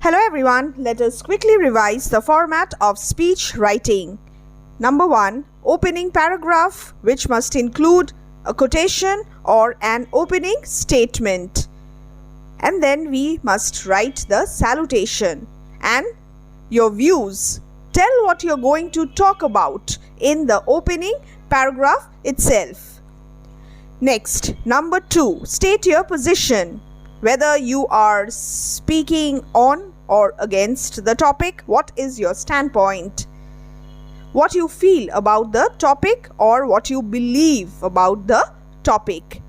Hello everyone, let us quickly revise the format of speech writing. Number 1, opening paragraph, which must include a quotation or an opening statement. And then we must write the salutation and your views. Tell what you're going to talk about in the opening paragraph itself. Next, number 2, state your position. Whether you are speaking on or against the topic, what is your standpoint? What you feel about the topic or what you believe about the topic.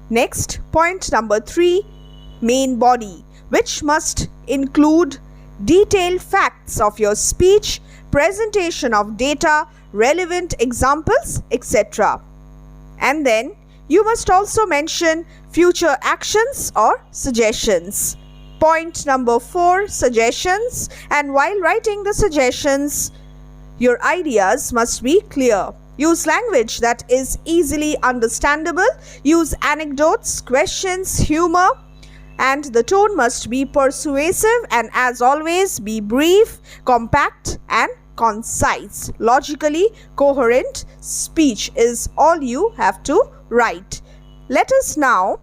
Next, point number 3, main body, which must include detailed facts of your speech, presentation of data, relevant examples, etc. And then you must also mention future actions or suggestions. Point number 4, suggestions. And while writing the suggestions, your ideas must be clear. Use language that is easily understandable. Use anecdotes, questions, humor. And the tone must be persuasive and, as always, be brief, compact and concise. Logically coherent speech is all you have to write. Let us now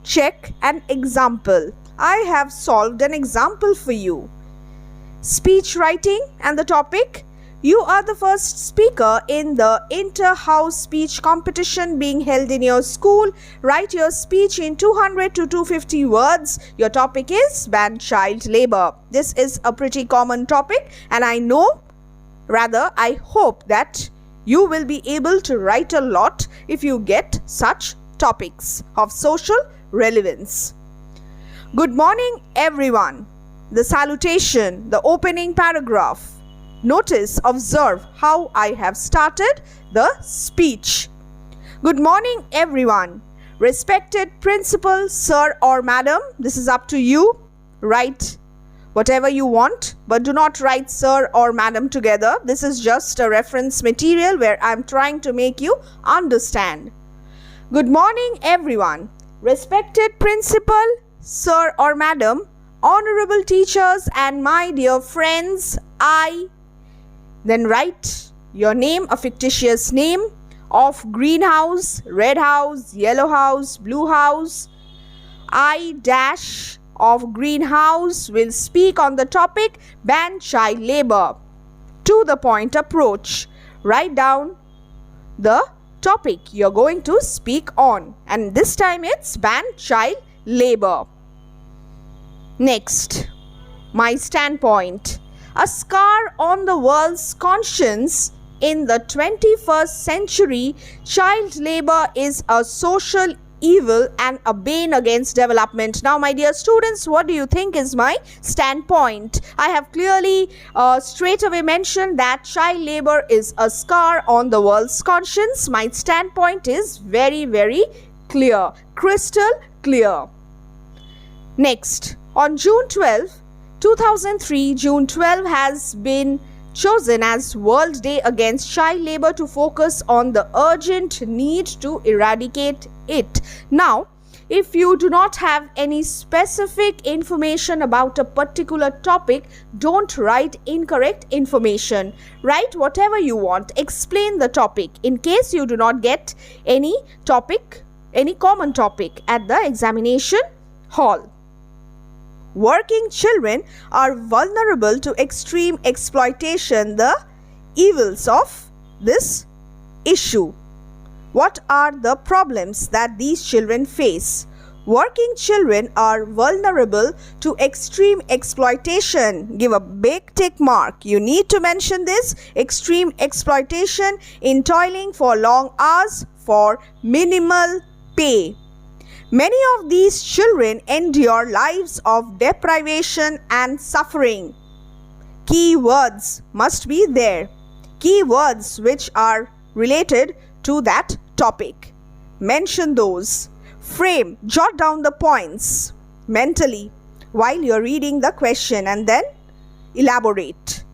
check an example. I have solved an example for you. Speech writing and the topic: you are the first speaker in the inter-house speech competition being held in your school. Write your speech in 200 to 250 words. Your topic is ban child labor. This is a pretty common topic, and I hope that you will be able to write a lot if you get such topics of social relevance. Good morning, everyone. The salutation, the opening paragraph. Notice, observe how I have started the speech. Good morning, everyone. Respected principal, sir or madam, this is up to you. Write whatever you want, but do not write sir or madam together. This is just a reference material where I'm trying to make you understand. Good morning, everyone. Respected principal, sir or madam, honorable teachers and my dear friends, then write your name, a fictitious name of greenhouse, red house, yellow house, blue house. I dash of greenhouse will speak on the topic ban child labor. To the point approach. Write down the topic you're going to speak on, and this time it's ban child labor. Next, my standpoint. A scar on the world's conscience. In the 21st century, child labor is a social evil and a bane against development. Now, my dear students, what do you think is my standpoint? I have clearly straight away mentioned that child labor is a scar on the world's conscience. My standpoint is very, very clear, crystal clear. Next, on June 12, 2003, June 12 has been chosen as World Day Against Child Labor to focus on the urgent need to eradicate it. Now, if you do not have any specific information about a particular topic, don't write incorrect information. Write whatever you want. Explain the topic in case you do not get any topic, any common topic at the examination hall. Working children are vulnerable to extreme exploitation. The evils of this issue. What are the problems that these children face? Working children are vulnerable to extreme exploitation. Give a big tick mark. You need to mention this. Extreme exploitation in toiling for long hours for minimal pay. Many of these children endure lives of deprivation and suffering. Key words must be there. Key words which are related to that topic. Mention those. Frame, jot down the points mentally while you're reading the question and then elaborate.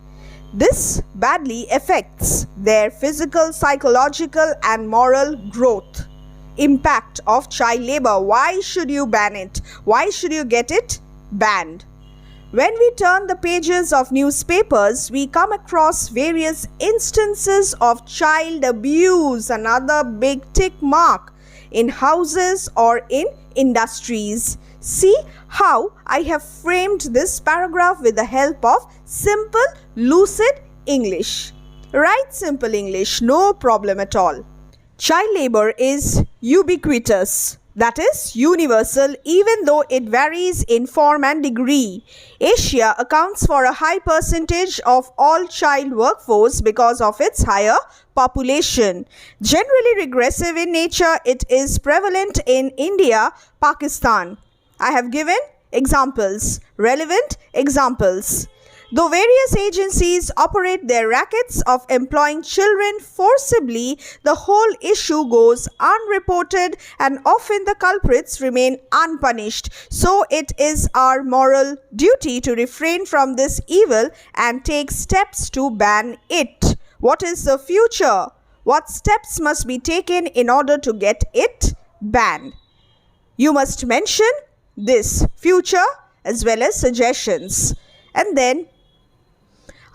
This badly affects their physical, psychological and moral growth. Impact of child labor. Why should you ban it? Why should you get it banned? When we turn the pages of newspapers, we come across various instances of child abuse, another big tick mark, in houses or in industries. See how I have framed this paragraph with the help of simple, lucid English. Write simple English, no problem at all. Child labor is ubiquitous. That is universal, even though it varies in form and degree. Asia accounts for a high percentage of all child workforce because of its higher population. Generally regressive in nature, it is prevalent in India, Pakistan. I have given examples, relevant examples. Though various agencies operate their rackets of employing children forcibly, the whole issue goes unreported and often the culprits remain unpunished. So it is our moral duty to refrain from this evil and take steps to ban it. What is the future? What steps must be taken in order to get it banned? You must mention this future as well as suggestions. And then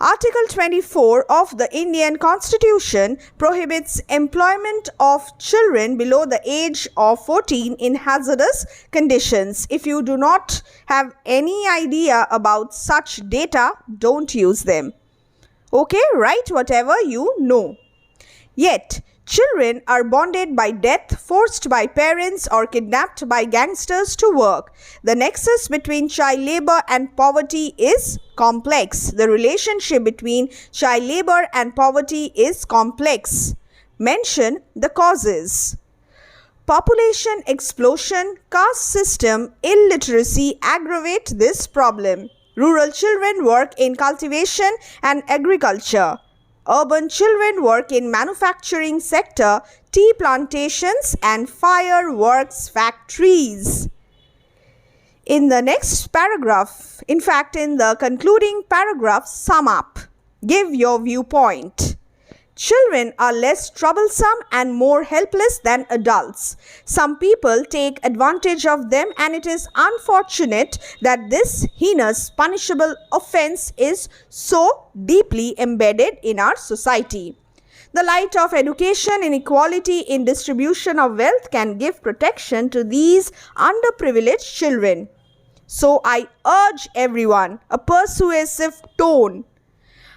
Article 24 of the Indian Constitution prohibits employment of children below the age of 14 in hazardous conditions. If you do not have any idea about such data, don't use them. Okay, write whatever you know. Yet, children are bonded by death, forced by parents, or kidnapped by gangsters to work. The nexus between child labor and poverty is complex. The relationship between child labor and poverty is complex. Mention the causes. Population explosion, caste system, illiteracy aggravate this problem. Rural children work in cultivation and agriculture. Urban children work in manufacturing sector, tea plantations and fireworks factories. In the next paragraph, in fact in the concluding paragraph, sum up. Give your viewpoint. Children are less troublesome and more helpless than adults. Some people take advantage of them, and it is unfortunate that this heinous punishable offense is so deeply embedded in our society. The light of education and equality in distribution of wealth can give protection to these underprivileged children. So I urge everyone, a persuasive tone.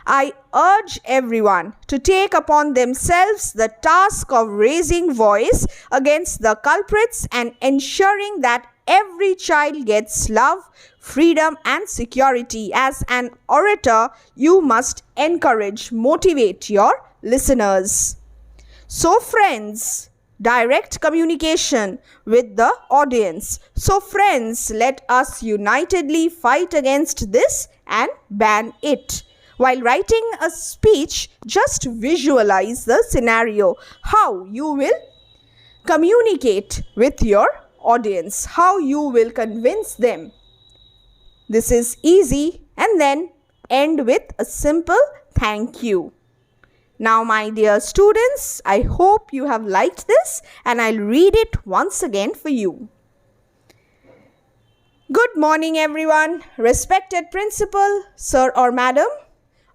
I urge everyone to take upon themselves the task of raising voice against the culprits and ensuring that every child gets love, freedom and security. As an orator, you must encourage, motivate your listeners. So friends, direct communication with the audience. So friends, let us unitedly fight against this and ban it. While writing a speech, just visualize the scenario, how you will communicate with your audience, how you will convince them. This is easy, and then end with a simple thank you. Now, my dear students, I hope you have liked this, and I'll read it once again for you. Good morning, everyone. Respected principal, sir or madam,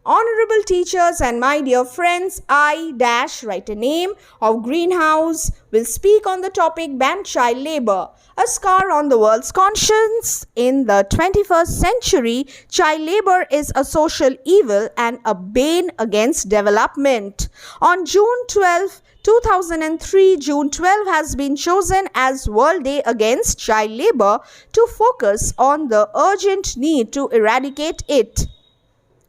honorable teachers and my dear friends, I write a name of greenhouse will speak on the topic ban child labor, a scar on the world's conscience. In the 21st century, child labor is a social evil and a bane against development. On June 12, 2003, June 12 has been chosen as World Day Against Child Labor to focus on the urgent need to eradicate it.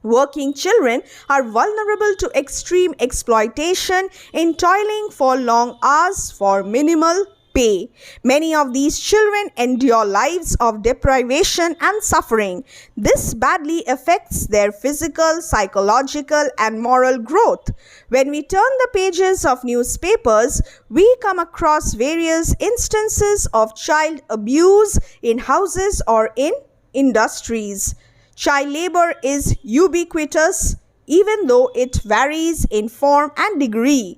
Working children are vulnerable to extreme exploitation in toiling for long hours for minimal pay. Many of these children endure lives of deprivation and suffering. This badly affects their physical, psychological, and moral growth. When we turn the pages of newspapers, we come across various instances of child abuse in houses or in industries. Child labor is ubiquitous, even though it varies in form and degree.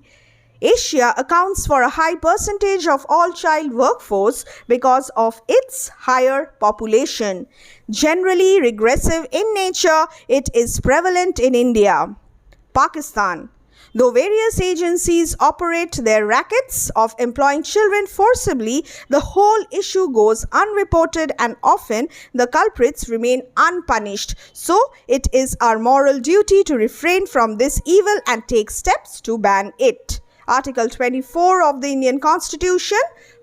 Asia accounts for a high percentage of all child workforce because of its higher population. Generally regressive in nature, it is prevalent in India. Pakistan. Though various agencies operate their rackets of employing children forcibly, the whole issue goes unreported and often the culprits remain unpunished. So, it is our moral duty to refrain from this evil and take steps to ban it. Article 24 of the Indian Constitution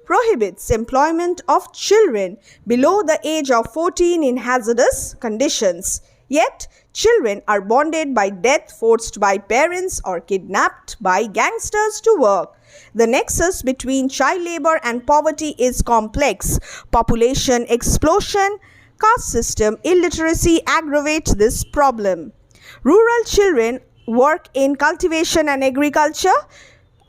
prohibits employment of children below the age of 14 in hazardous conditions. Yet, children are bonded by death, forced by parents, or kidnapped by gangsters to work. The nexus between child labor and poverty is complex. Population explosion, caste system, illiteracy aggravate this problem. Rural children work in cultivation and agriculture.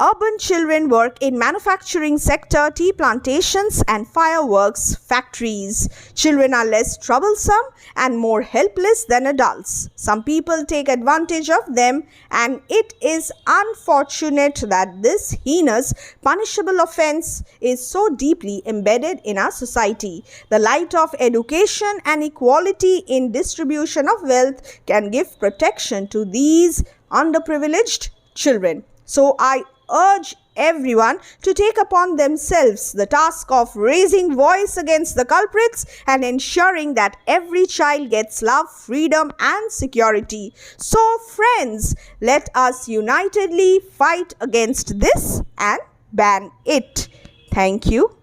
Urban children work in manufacturing sector, tea plantations and fireworks factories. Children are less troublesome and more helpless than adults. Some people take advantage of them, and it is unfortunate that this heinous, punishable offense is so deeply embedded in our society. The light of education and equality in distribution of wealth can give protection to these underprivileged children. So I urge everyone to take upon themselves the task of raising voice against the culprits and ensuring that every child gets love, freedom and security. So friends, let us unitedly fight against this and ban it. Thank you.